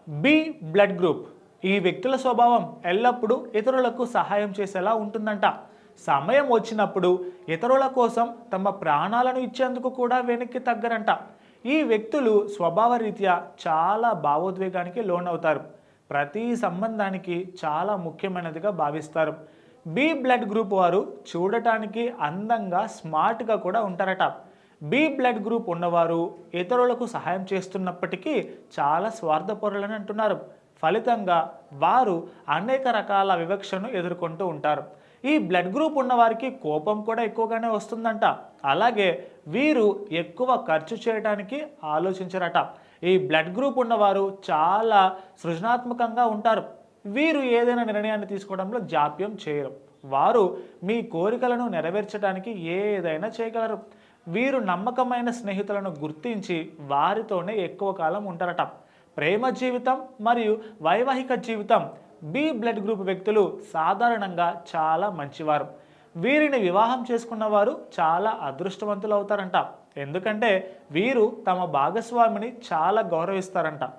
B blood group. ఈ వ్యక్తుల స్వభావం ఎల్లప్పుడూ ఇతరులకు సహాయం చేసేలా ఉంటుందంట. సమయం వచ్చినప్పుడు ఇతరుల కోసం తమ ప్రాణాలను ఇచ్చేందుకు కూడా వెనక్కి తగ్గరంట. ఈ వ్యక్తులు స్వభావరీత్యా చాలా భావోద్వేగానికి లోనవుతారు. ప్రతి సంబంధానికి చాలా ముఖ్యమైనదిగా భావిస్తారు. బి బ్లడ్ గ్రూప్ వారు చూడటానికి అందంగా స్మార్ట్గా కూడా ఉంటారట. బి బ్లడ్ గ్రూప్ ఉన్నవారు ఇతరులకు సహాయం చేస్తున్నప్పటికీ చాలా స్వార్థపరులని అంటున్నారు. ఫలితంగా వారు అనేక రకాల వివక్షను ఎదుర్కొంటూ ఉంటారు. ఈ బ్లడ్ గ్రూప్ ఉన్నవారికి కోపం కూడా ఎక్కువగానే వస్తుందంట. అలాగే వీరు ఎక్కువ ఖర్చు చేయడానికి ఆలోచించరట. ఈ బ్లడ్ గ్రూప్ ఉన్నవారు చాలా సృజనాత్మకంగా ఉంటారు. వీరు ఏదైనా నిర్ణయాన్ని తీసుకోవడంలో జాప్యం చేయరు. వారు మీ కోరికలను నెరవేర్చడానికి ఏదైనా చేయగలరు. వీరు నమ్మకమైన స్నేహితులను గుర్తించి వారితోనే ఎక్కువ కాలం ఉంటారట. ప్రేమ జీవితం మరియు వైవాహిక జీవితం బి బ్లడ్ గ్రూప్ వ్యక్తులు సాధారణంగా చాలా మంచివారు. వీరిని వివాహం చేసుకున్న వారు చాలా అదృష్టవంతులు అవుతారంట. ఎందుకంటే వీరు తమ భాగస్వామిని చాలా గౌరవిస్తారంట.